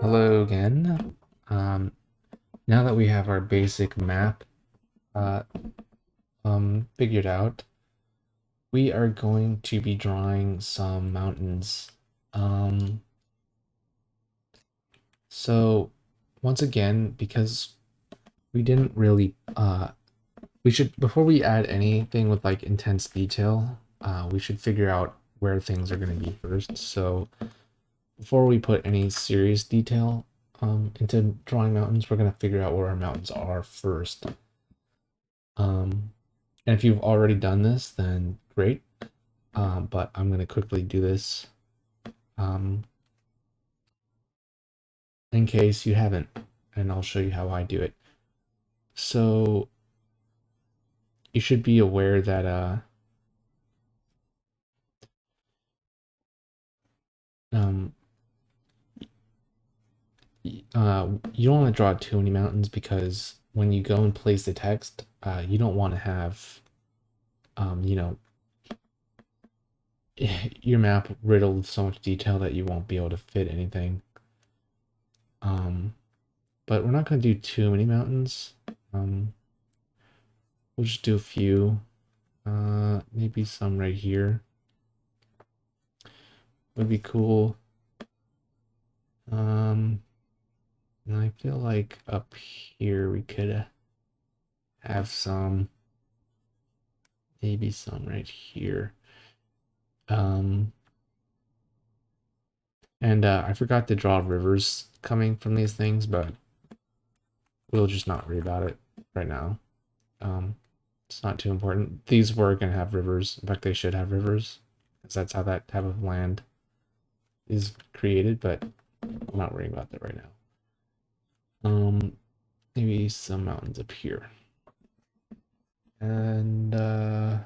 Hello again. Um, Now that we have our basic map uh, figured out, we are going to be drawing some mountains. Um, so once again, because we didn't really, we should, before we add anything with like intense detail, we should figure out where things are going to be first. So before we put any serious detail into drawing mountains, we're going to figure out where our mountains are first. And if you've already done this, then great. But I'm going to quickly do this um, in case you haven't, and I'll show you how I do it. So you should be aware that um, you don't want to draw too many mountains because when you go and place the text, you don't want to have, you know, your map riddled with so much detail that you won't be able to fit anything. But we're not going to do too many mountains. We'll just do a few. Maybe some right here would be cool. And I feel like up here we could have some, maybe some right here. And I forgot to draw rivers coming from these things, but we'll just not worry about it right now. It's not too important. These were going to have rivers. In fact, they should have rivers, because that's how that type of land is created, but I'm not worrying about that right now. Maybe some mountains up here. And so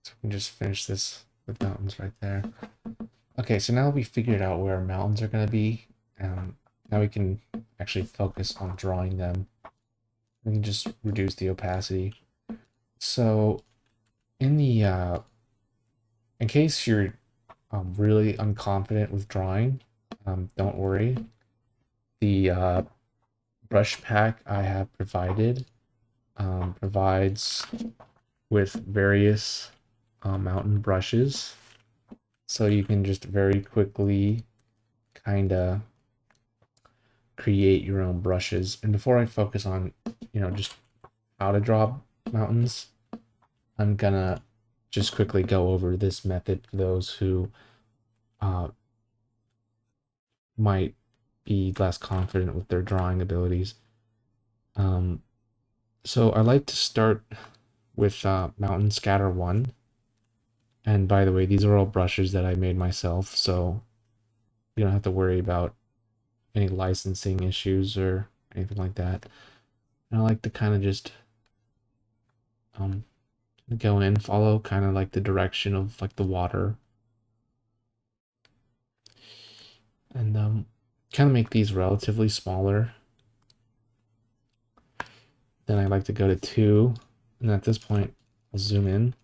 we can just finish this with mountains right there. Okay, so now we figured out where our mountains are going to be. Now we can actually focus on drawing them. We can just reduce the opacity. So in the in case you're really unconfident with drawing, don't worry. The brush pack I have provided provides with various mountain brushes, so you can just very quickly kind of create your own brushes. And before I focus on, just how to draw mountains, I'm gonna just quickly go over this method for those who uh, might be less confident with their drawing abilities. So I like to start with Mountain Scatter 1. And by the way, these are all brushes that I made myself, so you don't have to worry about any licensing issues or anything like that. And I like to kind of just go in, follow kind of like the direction of like the water, and kind of make these relatively smaller. Then I like to go to 2, and at this point I'll zoom in.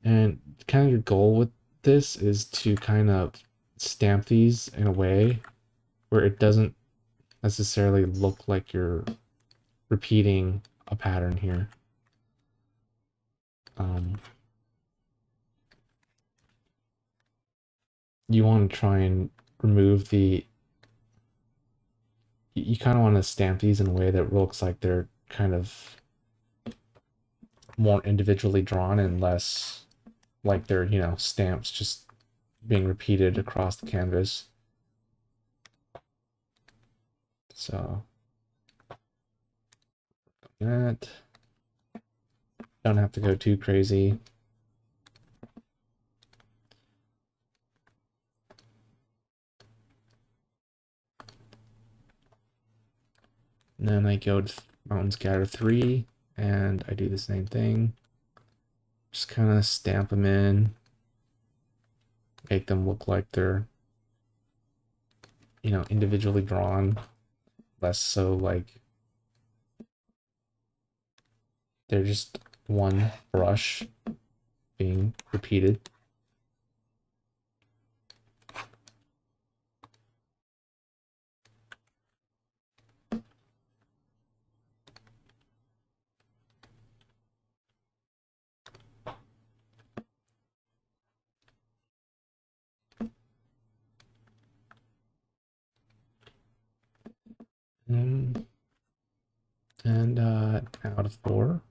And kind of your goal with this is to kind of stamp these in a way where it doesn't necessarily look like you're repeating a pattern here. You want to try and remove you kind of want to stamp these in a way that looks like they're kind of more individually drawn and less like they're, stamps just being repeated across the canvas. So that, don't have to go too crazy. And then I go to Mountain Scatter 3 and I do the same thing. Just kind of stamp them in, make them look like they're, individually drawn, less so like they're just one brush being repeated. of 4.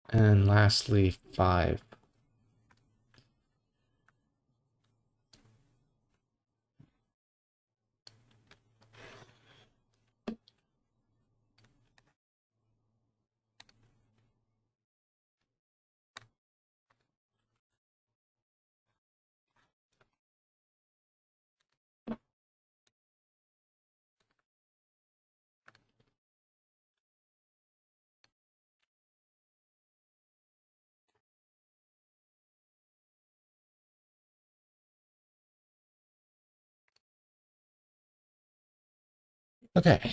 And lastly, 5. Okay,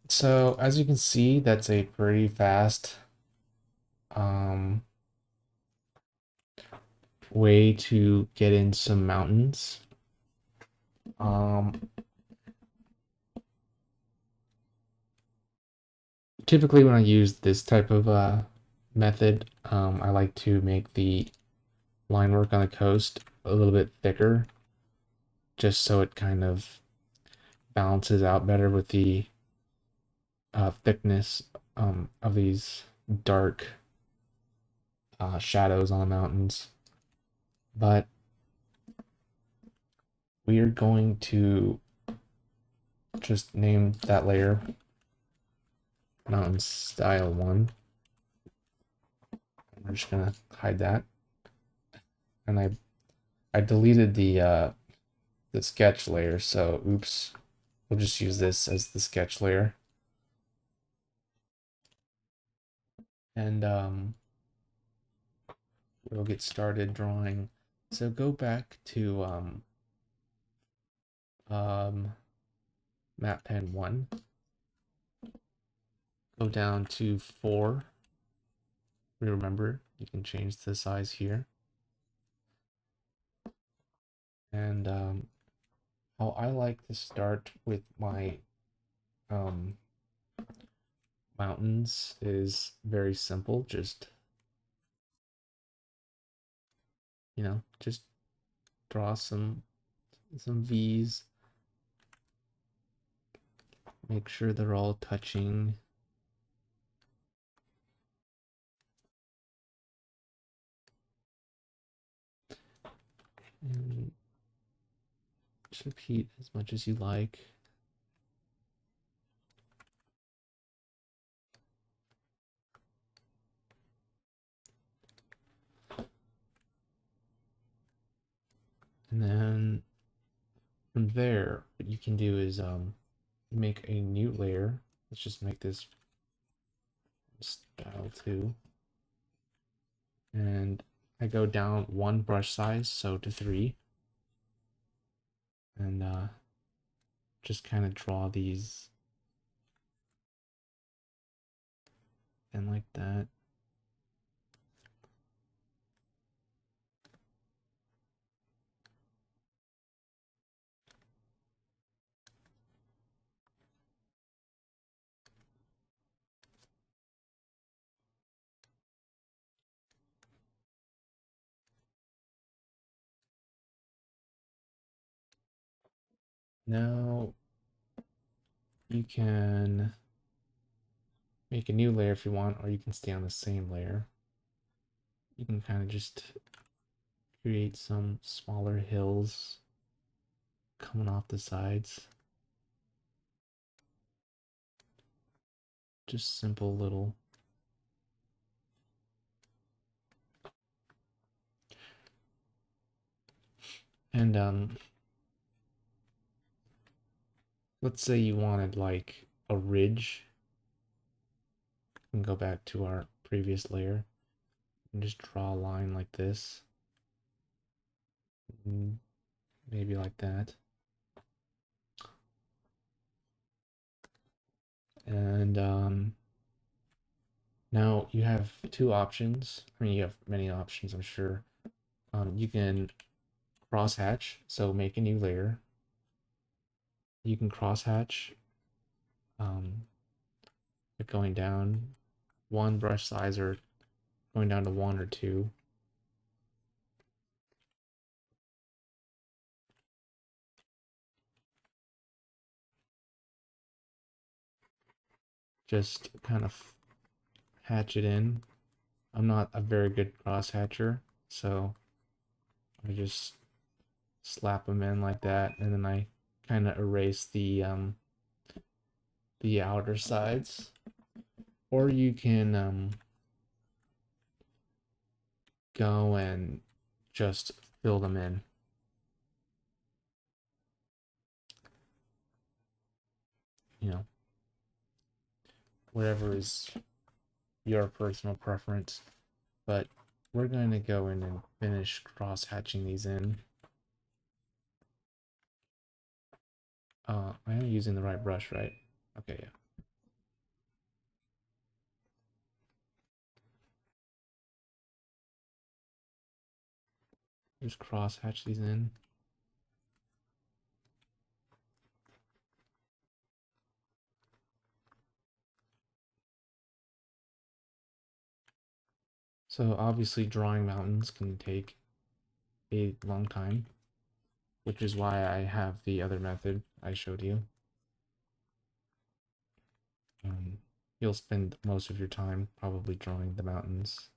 so as you can see, that's a pretty fast way to get in some mountains. Typically when I use this type of method, I like to make the line work on the coast a little bit thicker, just so it kind of balances out better with the thickness of these dark shadows on the mountains. But we are going to just name that layer Mountain Style 1. We're just gonna hide that. And I deleted the sketch layer, so oops. We'll just use this as the sketch layer. And we'll get started drawing. So go back to map pen 1. Go down to 4. Remember, you can change the size here. And how I like to start with my mountains is very simple. Just, just draw some V's. Make sure they're all touching. And just repeat as much as you like. And then from there, what you can do is make a new layer. Let's just make this style 2. And I go down 1 brush size, so to 3. And just kind of draw these and like that. Now you can make a new layer if you want, or you can stay on the same layer. You can kind of just create some smaller hills coming off the sides. Just simple little. And let's say you wanted like a ridge. We can go back to our previous layer and just draw a line like this. Maybe like that. And Now you have two options. I mean, you have many options, I'm sure. You can crosshatch, so make a new layer. You can crosshatch um, going down one brush size or going down to one or two. Just kind of hatch it in. I'm not a very good crosshatcher, so I just slap them in like that, and then I kind of erase the outer sides. Or you can go and just fill them in. You know, whatever is your personal preference. But we're going to go in and finish cross hatching these in. I am using the right brush, right? Okay, yeah. Just cross hatch these in. So obviously drawing mountains can take a long time, which is why I have the other method I showed you. You'll spend most of your time probably drawing the mountains.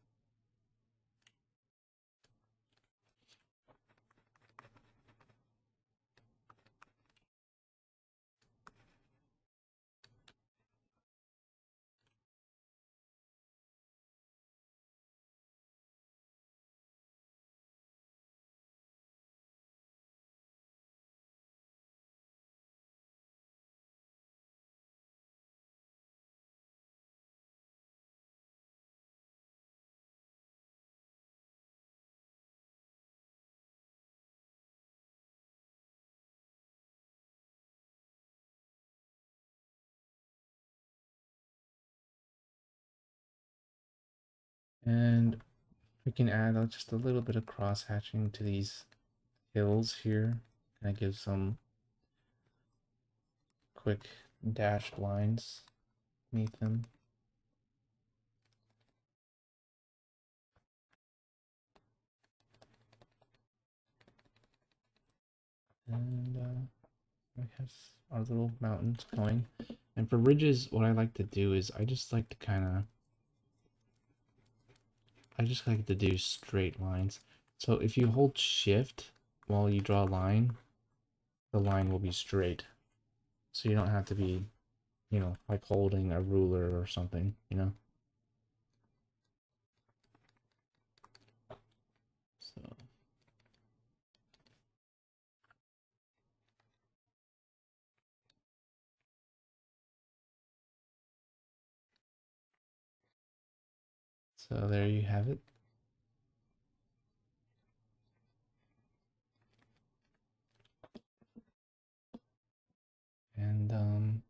And we can add just a little bit of cross hatching to these hills here. Kind of give some quick dashed lines beneath them. And we have our little mountains going. And for ridges, what I like to do is I just like to do straight lines. So if you hold shift while you draw a line, the line will be straight. So you don't have to be, like holding a ruler or something, So so there you have it. And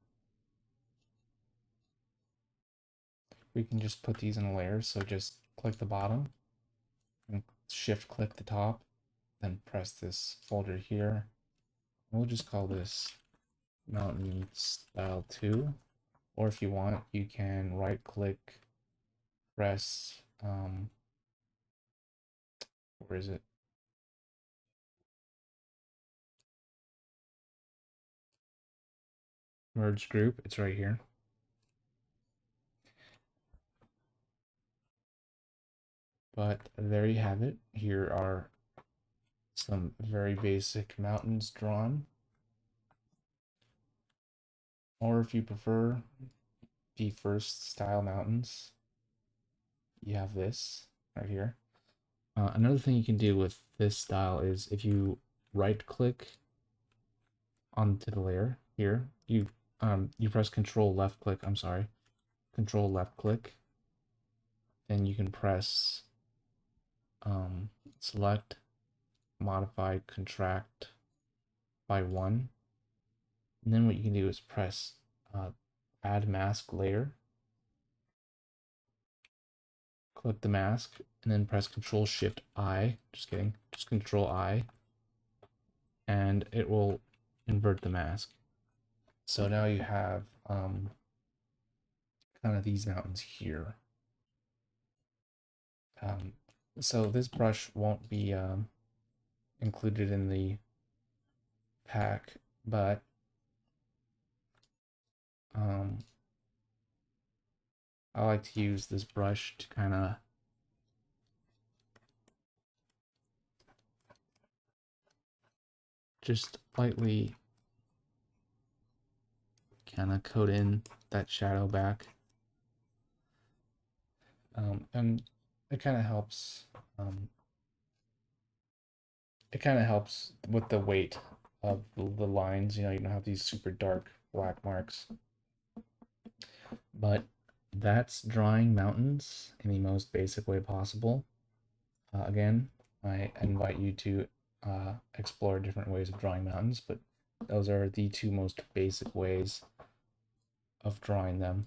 we can just put these in a layer. So just click the bottom and shift click the top, then press this folder here. We'll just call this Mountain Style 2. Or if you want, you can right click, press, where is it? Merge group, it's right here. But there you have it. Here are some very basic mountains drawn. Or if you prefer the first style mountains, you have this right here. Another thing you can do with this style is if you right click onto the layer here, you press control left click, control left click, then you can press select, modify, contract by 1. And then what you can do is press add mask layer. click the mask, and then press Control Shift I. Just kidding. Just Control I. And it will invert the mask. So now you have kind of these mountains here. So this brush won't be included in the pack, but I like to use this brush to kind of just lightly kind of coat in that shadow back. And it kind of helps. It kind of helps with the weight of the lines. You know, you don't have these super dark black marks. But that's drawing mountains in the most basic way possible. Again, I invite you to explore different ways of drawing mountains, but those are the two most basic ways of drawing them.